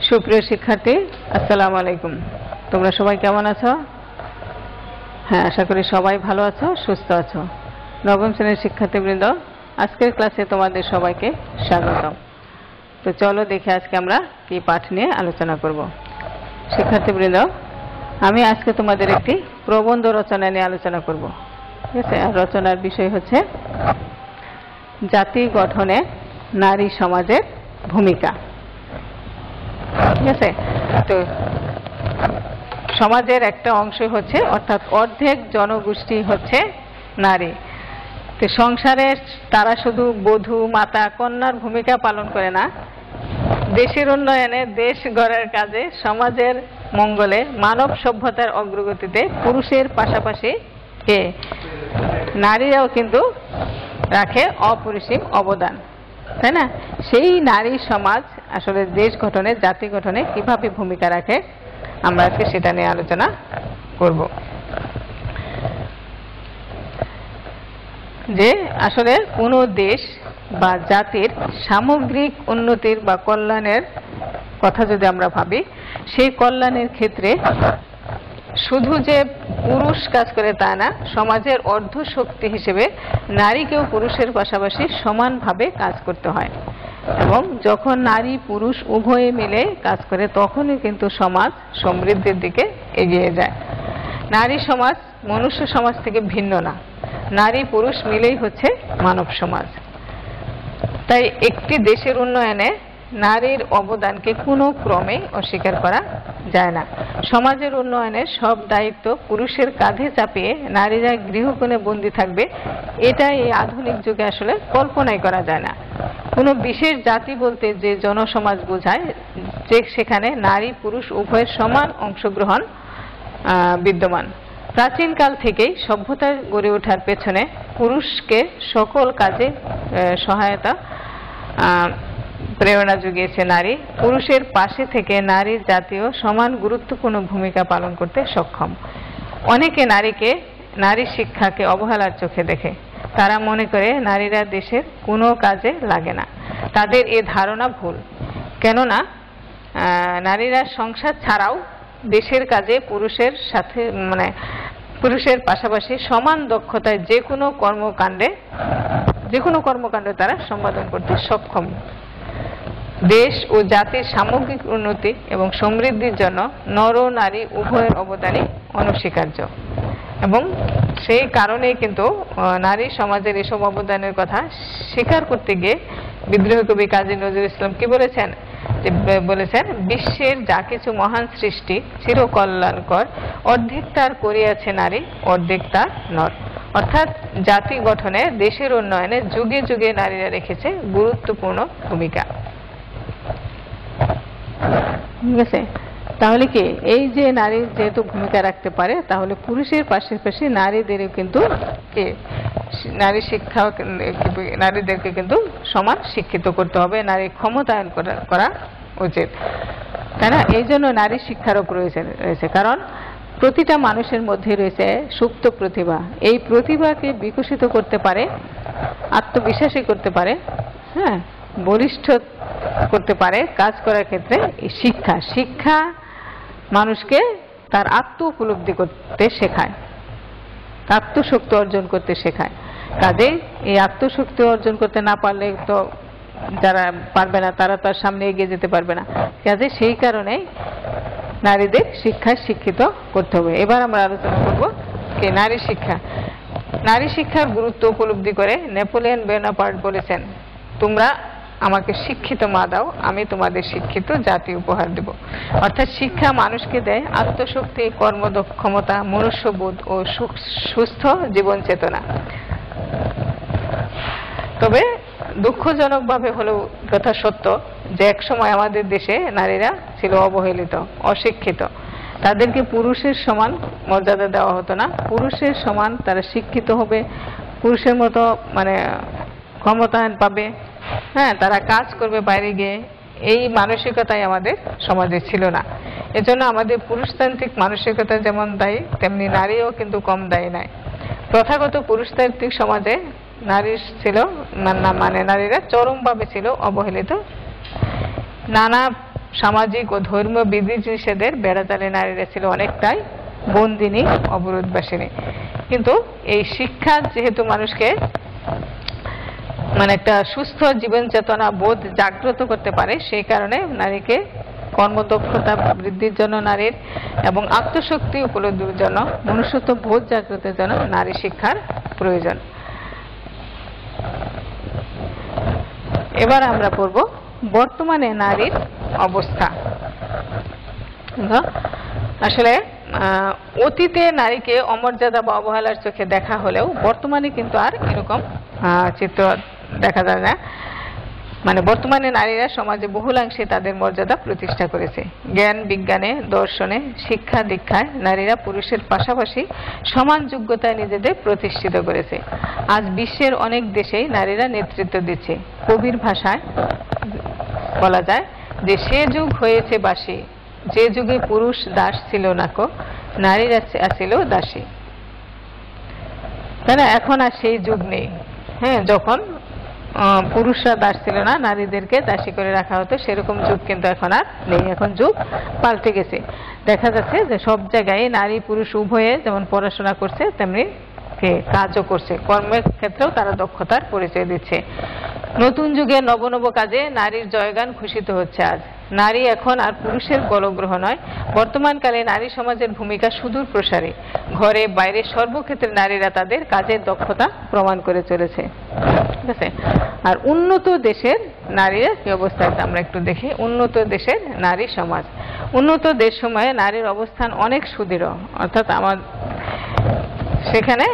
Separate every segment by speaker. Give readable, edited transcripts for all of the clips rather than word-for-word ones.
Speaker 1: সুপ্রিয় শিক্ষার্থী, আসসালামু আলাইকুম। তোমরা সবাই কেমন আছো? হ্যাঁ, আশা করি সবাই ভালো আছো, সুস্থ আছো। নবম শ্রেণীর শিক্ষার্থীবৃন্দ, আজকের ক্লাসে তোমাদের সবাইকে স্বাগতম। তো চলো দেখে আজকে আমরা কি পাঠ নিয়ে আলোচনা করব। শিক্ষার্থীবৃন্দ, আমি আজকে তোমাদের একটি প্রবন্ধ রচনা নিয়ে আলোচনা করব। ঠিক আছে? আর রচনার বিষয় হচ্ছে জাতি গঠনে নারী সমাজের ভূমিকা। ঠিক আছে? তো সমাজের একটা অংশ হচ্ছে, অর্থাৎ অর্ধেক জনগোষ্ঠী হচ্ছে নারী। তো সংসারে তারা শুধু বধূ, মাতা, কন্যার ভূমিকা পালন করে না, দেশের উন্নয়নে, দেশ গড়ার কাজে, সমাজের মঙ্গলে, মানব সভ্যতার অগ্রগতিতে পুরুষের পাশাপাশি নারীরাও কিন্তু রাখে অপরিসীম অবদান, তাই না? সেই নারী সমাজ আসলে দেশ গঠনে, জাতি গঠনে কিভাবে ভূমিকা রাখে, আমরা আজকে সেটা নিয়ে আলোচনা করব। যে আসলে কোনো দেশ বা জাতির সামগ্রিক উন্নতির বা কল্যাণের কথা যদি আমরা ভাবি, সেই কল্যাণের ক্ষেত্রে শুধু যে পুরুষ কাজ করে তা না, সমাজের অর্ধ শক্তি হিসেবে নারীকেও পুরুষের পাশাপাশি সমানভাবে কাজ করতে হয়। এবং যখন নারী পুরুষ উভয়ে মিলে কাজ করে, তখনই কিন্তু সমাজ সমৃদ্ধির দিকে এগিয়ে যায়। নারী সমাজ মনুষ্য সমাজ থেকে ভিন্ন না, নারী পুরুষ মিলেই হচ্ছে মানব সমাজ। তাই একটি দেশের উন্নয়নে নারীর অবদানকে কোনো ক্রমেই অস্বীকার করা যায় না। সমাজের উন্নয়নে সব দায়িত্ব পুরুষের কাঁধে চাপিয়ে নারীরা গৃহকোণে বন্দী থাকবে, এটা এই আধুনিক যুগে আসলে কল্পনাই করা যায় না। কোনো বিশেষ জাতি বলতে যে জনসমাজ বোঝায়, যে সেখানে নারী পুরুষ উভয়ের সমান অংশগ্রহণ বিদ্যমান। প্রাচীনকাল থেকেই সভ্যতার গড়ে ওঠার পেছনে পুরুষকে সকল কাজে সহায়তা, প্রেরণা জুগিয়েছে নারী। পুরুষের পাশে থেকে নারীর জাতীয় সমান গুরুত্বপূর্ণ ভূমিকা পালন করতে সক্ষম। অনেকে নারী শিক্ষাকে অবহেলার চোখে দেখে। তারা মনে করে নারীরা দেশের কোনো কাজে লাগে না। তাদের এ ধারণা ভুল। কেননা নারীরা সংসার ছাড়াও দেশের কাজে পুরুষের পাশাপাশি সমান দক্ষতায় যে কোনো কর্মকাণ্ড তারা সম্পাদন করতে সক্ষম। দেশ ও জাতির সামগ্রিক উন্নতি এবং সমৃদ্ধির জন্য নর নারী উভয়ের অবদানই অনস্বীকার্য। এবং সেই কারণেই কিন্তু নারী সমাজের এসব অবদানের কথা স্বীকার করতে গিয়ে বিদ্রোহী কবি কাজী নজরুল ইসলাম কি বলেছেন? বলেছেন, বিশ্বের যা কিছু মহান সৃষ্টি চির কল্যাণকর, অর্ধেক তার করিয়াছে নারী, অর্ধেক তার নর। অর্থাৎ জাতি গঠনে, দেশের উন্নয়নে যুগে যুগে নারীরা রেখেছে গুরুত্বপূর্ণ ভূমিকা। ঠিক আছে? তাহলে কি এই যে নারী যেহেতু ভূমিকা রাখতে পারে, তাহলে পুরুষের পাশাপাশি নারীদেরও কিন্তু নারীদেরকে কিন্তু সমান শিক্ষিত করতে হবে, নারী ক্ষমতায়ন করা উচিত, তাই না? এই জন্য নারী শিক্ষারও প্রয়োজন রয়েছে। কারণ প্রতিটা মানুষের মধ্যে রয়েছে সুপ্ত প্রতিভা। এই প্রতিভাকে বিকশিত করতে পারে, আত্মবিশ্বাসী করতে পারে, হ্যাঁ, বলিষ্ঠ করতে পারে কাজ করার ক্ষেত্রে শিক্ষা মানুষকে তার আত্ম উপলব্ধি করতে শেখায়, আত্মশক্তি অর্জন করতে শেখায়। কাজে এই আত্মশক্তি অর্জন করতে না পারলে তো যারা পারবে না, তারা তার সামনে এগিয়ে যেতে পারবে না। কাজে সেই কারণে নারীদের শিক্ষিত করতে হবে। এবার আমরা আলোচনা করব নারী শিক্ষার গুরুত্ব উপলব্ধি করে নেপোলিয়ন বোনাপার্ট বলেছেন, তোমরা আমাকে শিক্ষিত মা দাও, আমি তোমাদের শিক্ষিত জাতি উপহার দেব। অর্থাৎ শিক্ষা মানুষকে দেয় আত্মশক্তি, কর্মক্ষমতা, মনুষ্যবোধ ও সুস্থ জীবন চেতনা। তবে দুঃখজনকভাবে হলেও কথা সত্য যে একসময় আমাদের দেশে নারীরা ছিল অবহেলিত, অশিক্ষিত। তাদেরকে পুরুষের সমান মর্যাদা দেওয়া হতো না। পুরুষের সমান তারা শিক্ষিত হবে, পুরুষের মতো ক্ষমতায়ন পাবে, হ্যাঁ, তারা কাজ করবে বাইরে গিয়ে, এই মানসিকতাই আমাদের সমাজে ছিল না। এজন্য আমাদের পুরুষতান্ত্রিক মানসিকতা যেমন দায়ী, তেমনি নারীও কিন্তু কম দায়ী নয়। প্রথাগত পুরুষতান্ত্রিক সমাজে নারীরা চরমভাবে ছিল অবহেলিত। নানা সামাজিক ও ধর্মীয় বিধি নিষেধের বেড়াজালে নারীরা ছিল অনেকটাই বন্দিনী, অবরোধবাসিনী। কিন্তু এই শিক্ষা যেহেতু মানুষকে মানে একটা সুস্থ জীবন চেতনা বোধ জাগ্রত করতে পারে, সেই কারণে নারীকে কর্মদক্ষতা বৃদ্ধির জন্য নারীর এবং আত্মশক্তি উপলব্ধির জন্য, মনুষ্যত্ব বোধ জাগ্রতের জন্য নারী শিক্ষার প্রয়োজন। এবার আমরা পড়ব বর্তমানে নারীর অবস্থা। আসলে অতীতে নারীকে অমর্যাদা বা অবহেলার চোখে দেখা হলেও বর্তমানে কিন্তু আর এরকম চিত্র দেখা যায় না। মানে বর্তমানে নারীরা সমাজে বহুলাংশে তাদের মর্যাদা প্রতিষ্ঠা করেছে। জ্ঞান বিজ্ঞানে, দর্শনে, শিক্ষা দীক্ষায় নারীরা পুরুষের পাশাপাশি সমান যোগ্যতায় নিজেদের প্রতিষ্ঠিত করেছে। আজ বিশ্বের অনেক দেশেই নারীরা নেতৃত্ব দিচ্ছে। কবির ভাষায় বলা যায় যে সে যুগ হয়েছে বাসী, যে যুগে পুরুষ দাস ছিল না কো, নারীরা ছিল দাসী। তাই না? এখন আর সেই যুগ নেই। হ্যাঁ, যখন পুরুষরা দাস ছিল না, নারীদেরকে দাসী করে রাখা হতো, সেরকম যুগ কিন্তু এখন আর নেই। এখন যুগ পাল্টে গেছে। দেখা যাচ্ছে যে সব জায়গায় নারী পুরুষ উভয়ে যেমন পড়াশোনা করছে, তেমনি কাজও করছে। কর্মের ক্ষেত্রেও তারা দক্ষতার পরিচয় দিচ্ছে। নতুন যুগে নব নব কাজে নারীর জয়গান ঘোষিত হচ্ছে। আজ নারী এখন আর পুরুষের গলগ্রহ নয়। বর্তমানকালে নারী সমাজের ভূমিকা সুদূর প্রসারী। ঘরে বাইরে সর্বক্ষেত্রে নারীরা তাদের কাজের দক্ষতা প্রমাণ করে চলেছে। ঠিক আছে? আর উন্নত দেশের নারীরা কি অবস্থায় আমরা একটু দেখি। উন্নত দেশের নারী সমাজ। উন্নত দেশ সময়ে নারীর অবস্থান অনেক সুদৃঢ়, অর্থাৎ আমার সেখানে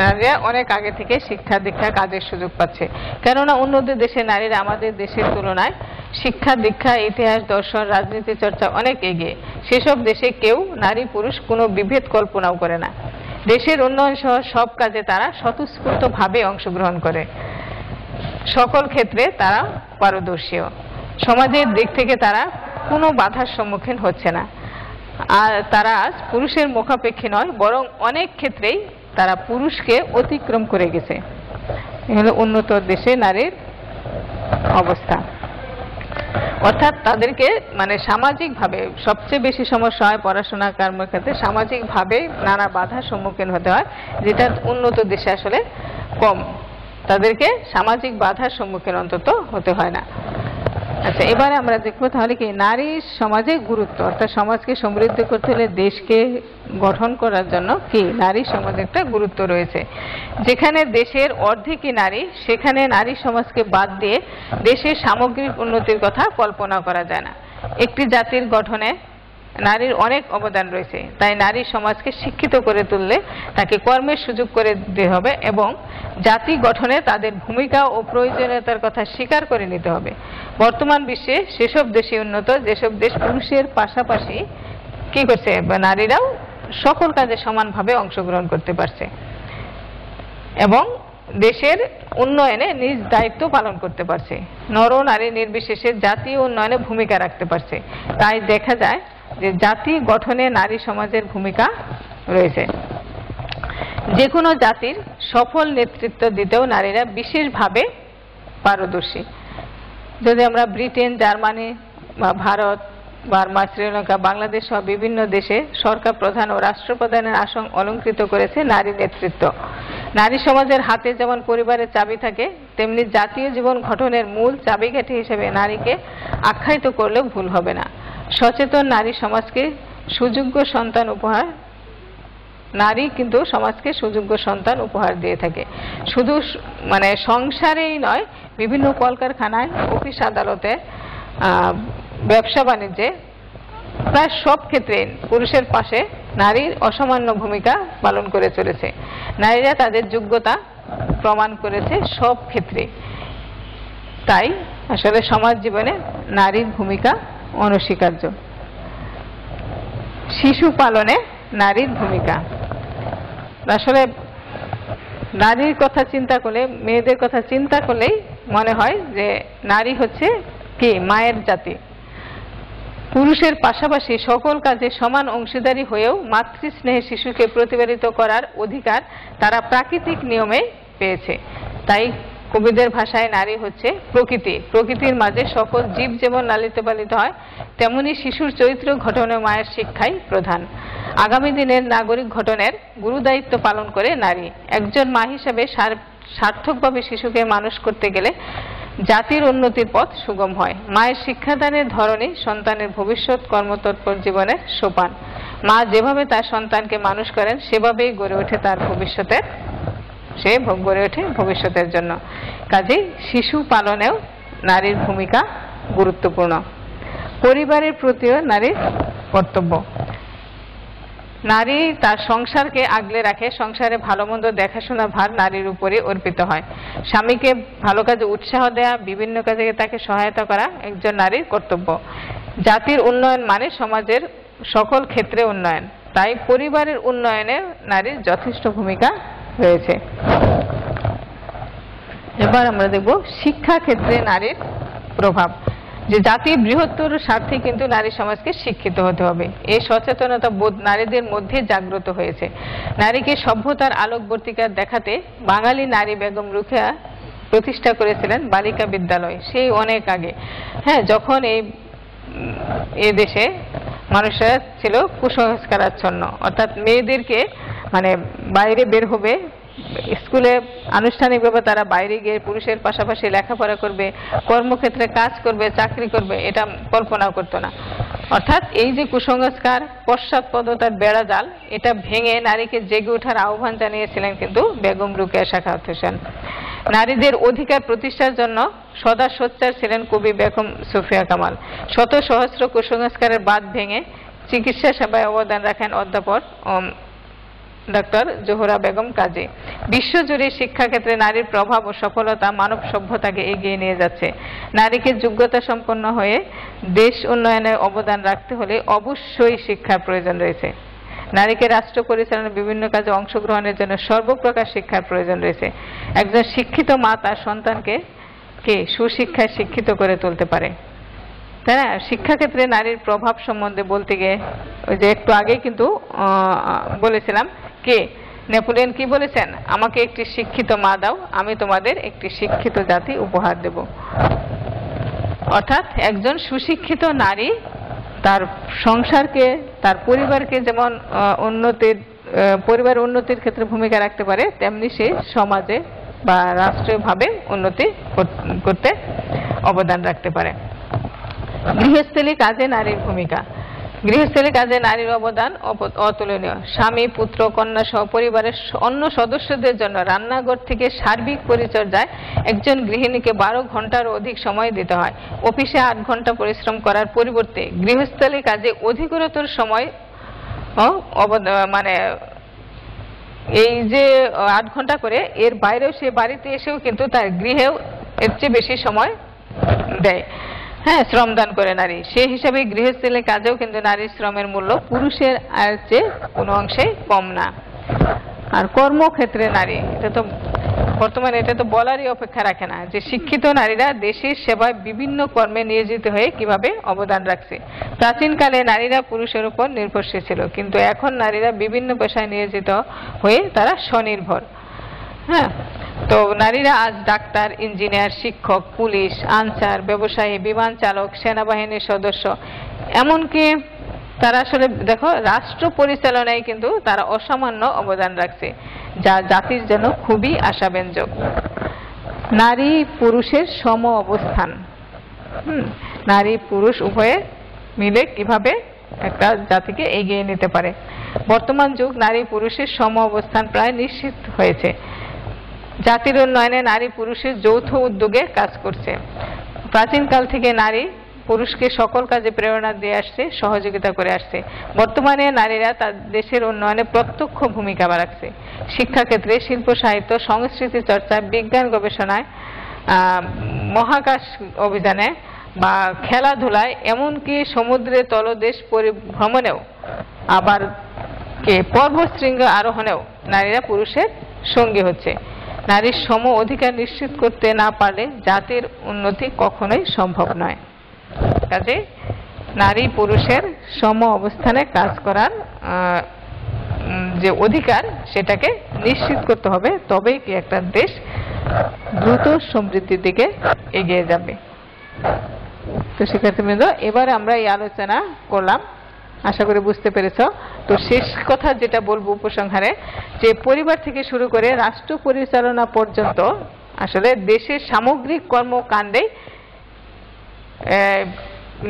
Speaker 1: নারীরা অনেক আগে থেকে শিক্ষা দীক্ষা কাজের সুযোগ পাচ্ছে। কেননা উন্নত দেশের নারীরা আমাদের দেশের তুলনায় শিক্ষা দীক্ষা, ইতিহাস, দর্শন, রাজনীতি চর্চা অনেক এগিয়ে। সেসব দেশে কেউ নারী পুরুষ কোনো বিভেদ কল্পনাও করে না। দেশের উন্নয়ন সহ সব কাজে তারা স্বতঃস্ফূর্তভাবে অংশগ্রহণ করে। সকল ক্ষেত্রে তারা পারদর্শী। সমাজের দিক থেকে তারা কোনো বাধার সম্মুখীন হচ্ছে না। আর তারা আজ পুরুষের মুখাপেক্ষী নয়, বরং অনেক ক্ষেত্রেই তারা পুরুষকে অতিক্রম করে গেছে। এ হলো উন্নত দেশে নারীর অবস্থা। অর্থাৎ তাদেরকে মানে সামাজিকভাবে সবচেয়ে বেশি সমস্যা হয় পড়াশোনা কর্মের ক্ষেত্রে, সামাজিকভাবে নানা বাধার সম্মুখীন হতে হয়, যেটা উন্নত দেশে আসলে কম। তাদেরকে সামাজিক বাধার সম্মুখীন অন্তত হতে হয় না। আচ্ছা, এবারে আমরা দেখবো তাহলে কি নারীর সমাজে গুরুত্ব, অর্থাৎ সমাজকে সমৃদ্ধ করতে হলে, দেশকে গঠন করার জন্য কি নারী সমাজের একটা গুরুত্ব রয়েছে। যেখানে দেশের অর্ধেকই নারী, সেখানে নারী সমাজকে বাদ দিয়ে দেশের সামগ্রিক উন্নতির কথা কল্পনা করা যায় না। একটি জাতির গঠনে নারীর অনেক অবদান রয়েছে। তাই নারী সমাজকে শিক্ষিত করে তুললে তাকে কর্মের সুযোগ করে দিতে হবে এবং জাতি গঠনে তাদের ভূমিকা ও প্রয়োজনীয়তার কথা স্বীকার করে নিতে হবে। বর্তমান বিশ্বে সেসব দেশে উন্নত যেসব দেশ পুরুষের পাশাপাশি কি করছে, নারীরাও সকল কাজে সমানভাবে অংশগ্রহণ করতে পারছে এবং দেশের উন্নয়নে নিজ দায়িত্ব পালন করতে পারছে। নর নারী নির্বিশেষে জাতীয় উন্নয়নে ভূমিকা রাখতে পারছে। তাই দেখা যায় যে জাতি গঠনে নারী সমাজের ভূমিকা রয়েছে। যে কোনো জাতির সফল নেতৃত্ব দিতেও নারীরা বিশেষভাবে পারদর্শী। যদি আমরা ব্রিটেন, জার্মানি বা ভারত, বার্মা, শ্রীলঙ্কা, বাংলাদেশ সহ বিভিন্ন দেশে সরকার প্রধান ও রাষ্ট্রপ্রধানের আসন অলংকৃত করেছে নারী নেতৃত্ব। নারী সমাজের হাতে যেমন পরিবারের চাবি থাকে, তেমনি জাতীয় জীবন গঠনের মূল চাবিকাঠি হিসেবে নারীকে আখ্যায়িত করলেও ভুল হবে না। সচেতন নারী সমাজকে সুযোগ্য সন্তান উপহার, নারী কিন্তু সমাজকে সুযোগ্য সন্তান উপহার দিয়ে থাকে। শুধু মানে সংসারেই নয়, বিভিন্ন কলকারখানায়, অফিস আদালতে, ব্যবসা বাণিজ্যে, প্রায় সব ক্ষেত্রে পুরুষের পাশে নারীর অসামান্য ভূমিকা পালন করে চলেছে। নারীরা তাদের যোগ্যতা প্রমাণ করেছে সব ক্ষেত্রে। তাই আসলে সমাজ জীবনে নারীর ভূমিকা অনস্বীকার্য। শিশু পালনে নারীর ভূমিকা, আসলে নারীর কথা চিন্তা করলে, মেয়েদের কথা চিন্তা করলেই মনে হয় যে নারী হচ্ছে কি মায়ের জাতি। পুরুষের পাশাপাশি সকল কাজে সমান অংশীদারি হয়েও মাতৃস্নেহে শিশুকে প্রতিপালিত করার অধিকার তারা প্রাকৃতিক নিয়মে পেয়েছে। তাই কবিদের ভাষায় নারী হচ্ছে প্রকৃতি। প্রকৃতির মাঝে সকল জীব যেমন লালিত পালিত হয়, তেমনি শিশুর চরিত্র গঠনে মায়ের শিক্ষাই প্রধান। আগামী দিনের নাগরিক গঠনের গুরুদায়িত্ব পালন করে নারী। একজন মা হিসেবে সার্থকভাবে শিশুকে মানুষ করতে গেলে জাতির উন্নতির পথ সুগম হয়। মায়ের শিক্ষাদানের ধরনই সন্তানের ভবিষ্যৎ কর্মতৎপর জীবনের সোপান। মা যেভাবে তার সন্তানকে মানুষ করেন সেভাবেই গড়ে ওঠে তার ভবিষ্যতের ভবিষ্যতের জন্য। কাজেই শিশু পালনেও নারীর ভূমিকা গুরুত্বপূর্ণ। পরিবারের প্রতিও নারীর কর্তব্য। নারী তার সংসারকে আগলে রাখে। সংসারে ভালো মন্দ দেখাশোনার ভার নারীর উপরে অর্পিত হয়। স্বামীকে ভালো কাজে উৎসাহ দেয়া, বিভিন্ন কাজে তাকে সহায়তা করা একজন নারীর কর্তব্য। জাতির উন্নয়ন মানে সমাজের সকল ক্ষেত্রে উন্নয়ন, তাই পরিবারের উন্নয়নে নারীর যথেষ্ট ভূমিকা রয়েছে। এবার আমরা দেখব শিক্ষা ক্ষেত্রে নারীর প্রভাব। যে জাতির বৃহত্তর স্বার্থে কিন্তু নারী সমাজকে শিক্ষিত হতে হবে, এই সচেতনতা বোধ নারীদের মধ্যে জাগ্রত হয়েছে। নারীকে সভ্যতার আলোকবর্তিকা দেখাতে বাঙালি নারী বেগম রোকেয়া প্রতিষ্ঠা করেছিলেন বালিকা বিদ্যালয়, সেই অনেক আগে। হ্যাঁ, যখন এই দেশে মানুষেরা ছিল কুসংস্কারাচ্ছন্ন, অর্থাৎ মেয়েদেরকে মানে বাইরে বের হবে, স্কুলে আনুষ্ঠানিকভাবে তারা বাইরে গিয়ে পুরুষের পাশাপাশি লেখাপড়া করবে, কর্মক্ষেত্রে কাজ করবে, চাকরি করবে, এটা কল্পনা করতো না। অর্থাৎ এই যে কুসংস্কার, পশ্চাৎপদতার বেড়াজাল, এটা ভেঙে নারীকে জেগে ওঠার আহ্বান জানিয়েছিলেন কিন্তু বেগম রোকেয়া সাখাওয়াত হোসেন। নারীদের অধিকার প্রতিষ্ঠার জন্য সদা সোচ্চার ছিলেন কবি বেগম সুফিয়া কামাল। শত সহস্র কুসংস্কারের বাঁধ ভেঙে চিকিৎসা সেবায় অবদান রাখেন অধ্যাপক ডক্টর জোহরা বেগম কাজী। বিশ্বজুড়ে শিক্ষাক্ষেত্রে নারীর প্রভাব ও সফলতা মানব সভ্যতাকে এগিয়ে নিয়ে যাচ্ছে। নারীকে যোগ্যতা সম্পন্ন হয়ে দেশ উন্নয়নে অবদান রাখতে হলে অবশ্যই শিক্ষার প্রয়োজন রয়েছে। নারীকে রাষ্ট্র পরিচালনার বিভিন্ন কাজে অংশগ্রহণের জন্য সর্বপ্রকার শিক্ষার প্রয়োজন রয়েছে। একজন শিক্ষিত মা তার সন্তানকে সুশিক্ষায় শিক্ষিত করে তুলতে পারে, তাই না? শিক্ষাক্ষেত্রে নারীর প্রভাব সম্বন্ধে বলতে গিয়ে ওই যে একটু আগে কিন্তু বলেছিলাম, নেপোলিয়ন কি বলেছেন, আমাকে একটি শিক্ষিত মা দাও, আমি তোমাদের একটি শিক্ষিত জাতি উপহার দেব। অর্থাৎ একজন সুশিক্ষিত নারী তার সংসারকে, তার পরিবারকে যেমন পরিবারের উন্নতির ক্ষেত্রে ভূমিকা রাখতে পারে, তেমনি সে সমাজে বা রাষ্ট্রীয়ভাবে উন্নতি করতে অবদান রাখতে পারে। গৃহস্থলী কাজে নারীর ভূমিকা। গৃহস্থলী কাজে নারীর অবদান অতুলনীয়। স্বামী, পুত্র, কন্যা সহ পরিবারের অন্য সদস্যদের জন্য রান্নাঘর থেকে সার্বিক পরিচর্যায় একজন গৃহিণীকে 12 ঘন্টারও অধিক সময় দিতে হয়। অফিসে 8 ঘন্টা পরিশ্রম করার পরিবর্তে গৃহস্থলী কাজে অধিকতর সময় মানে এই যে 8 ঘন্টা করে, এর বাইরেও সে বাড়িতে এসেও কিন্তু তার গৃহেও এর চেয়ে বেশি সময় দেয়। হ্যাঁ, শ্রমদান করে নারী। সেই হিসাবে গৃহস্থলী কাজেও কিন্তু নারীর শ্রমের মূল্য পুরুষের আয়ের চেয়ে কোনো অংশে কম না। আর কর্মক্ষেত্রে নারী, এটা তো বর্তমানে এটা তো বলারই অপেক্ষা রাখে না যে শিক্ষিত নারীরা দেশের সেবায় বিভিন্ন কর্মে নিয়োজিত হয়ে কিভাবে অবদান রাখছে। প্রাচীনকালে নারীরা পুরুষের উপর নির্ভরশীল ছিল, কিন্তু এখন নারীরা বিভিন্ন পেশায় নিয়োজিত হয়ে তারা স্বনির্ভর। হ্যাঁ, তো নারীরা আজ ডাক্তার, ইঞ্জিনিয়ার, শিক্ষক, পুলিশ, আনসার, ব্যবসায়ী, বিমান চালক, সেনাবাহিনীর সদস্য, এমনকি তারা আসলে দেখো রাষ্ট্র পরিচালনায় কিন্তু তারা অসামান্য অবদান রাখছে, যা জাতির জন্য খুবই আশাব্যঞ্জক। নারী পুরুষের সম অবস্থান, নারী পুরুষ উভয়ে মিলে কিভাবে একটা জাতিকে এগিয়ে নিতে পারে। বর্তমান যুগ নারী পুরুষের সম অবস্থান প্রায় নিশ্চিত হয়েছে। জাতির উন্নয়নে নারী পুরুষের যৌথ উদ্যোগে কাজ করছে। প্রাচীনকাল থেকে নারী পুরুষকে সকল কাজে প্রেরণা দিয়ে আসছে, সহযোগিতা করে আসছে। বর্তমানে নারীরা তার দেশের উন্নয়নে প্রত্যক্ষ ভূমিকা রাখছে। শিক্ষাক্ষেত্রে, শিল্প সাহিত্য, সংস্কৃতি চর্চা, বিজ্ঞান গবেষণায়, মহাকাশ অভিযানে বা খেলাধুলায়, এমনকি সমুদ্রে তলদেশ পরিভ্রমণেও, আবার পর্বতশৃঙ্গ আরোহণেও নারীরা পুরুষের সঙ্গী হচ্ছে। নারীর সম অধিকার নিশ্চিত করতে না পারলে জাতির উন্নতি কখনোই সম্ভব নয়। কাজে নারী পুরুষের সম অবস্থানে কাজ করার যে অধিকার, সেটাকে নিশ্চিত করতে হবে, তবেই কি একটা দেশ দ্রুত সমৃদ্ধির দিকে এগিয়ে যাবে। তো শিক্ষার্থীবৃন্দ, এবারে আমরা এই আলোচনা করলাম, আশা করি বুঝতে পেরেছ। তো শেষ কথা যেটা বলবো উপসংহারে, যে পরিবার থেকে শুরু করে রাষ্ট্র পরিচালনা পর্যন্ত আসলে দেশের সামগ্রিক কর্মকাণ্ডে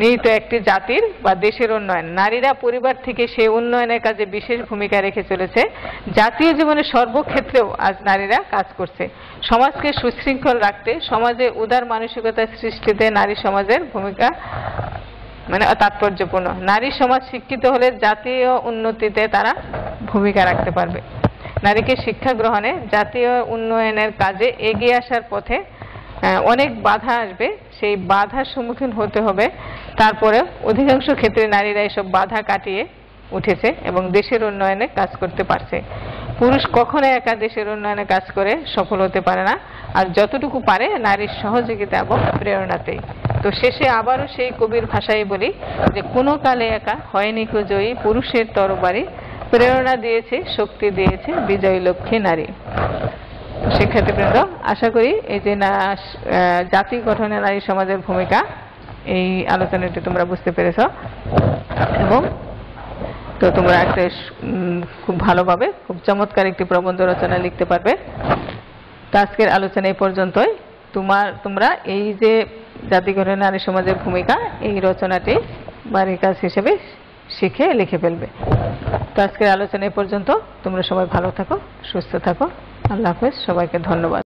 Speaker 1: নিহিত একটি জাতির বা দেশের উন্নয়ন। নারীরা পরিবার থেকে সেই উন্নয়নের কাজে বিশেষ ভূমিকা রেখে চলেছে। জাতীয় জীবনের সর্বক্ষেত্রেও আজ নারীরা কাজ করছে। সমাজকে সুশৃঙ্খল রাখতে, সমাজে উদার মানসিকতা সৃষ্টিতে নারী সমাজের ভূমিকা তাৎপর্যপূর্ণ। নারী সমাজ শিক্ষিত হলে জাতীয় উন্নতিতে তারা ভূমিকা রাখতে পারবে। নারীকে শিক্ষা গ্রহণে, জাতীয় উন্নয়নের কাজে এগিয়ে আসার পথে অনেক বাধা আসবে, সেই বাধার সম্মুখীন হতে হবে। তারপরে অধিকাংশ ক্ষেত্রে নারীরা এসব বাধা কাটিয়ে উঠেছে এবং দেশের উন্নয়নে কাজ করতে পারছে। পুরুষ কখনো একা দেশের উন্নয়নে কাজ করে সফল হতে পারে না, আর যতটুকু পারে নারীর সহযোগিতা এবং প্রেরণাতেই। তো শেষে আবারও সেই কবির ভাষায় বলি যে, কোনো কালে একা হয়নি কো জয়ী, পুরুষের তরবারি প্রেরণা দিয়েছে, শক্তি দিয়েছে বিজয়ী লক্ষ্মী নারী। শিক্ষার্থীবৃন্দ, আশা করি এই যে জাতি গঠনে নারী সমাজের ভূমিকা, এই আলোচনাটি তোমরা বুঝতে পেরেছ এবং তো তোমরা একটা খুব ভালোভাবে খুব চমৎকার একটি প্রবন্ধ রচনা লিখতে পারবে। তো আজকের আলোচনা এই পর্যন্তই। তোমরা এই যে জাতি গঠনে নারী সমাজের ভূমিকা, এই রচনাটি বাড়ির কাজ হিসেবে শিখে লিখে ফেলবে। তো আজকের আলোচনা এই পর্যন্ত। তোমরা সবাই ভালো থাকো, সুস্থ থাকো। আল্লাহ হাফেজ, সবাইকে ধন্যবাদ।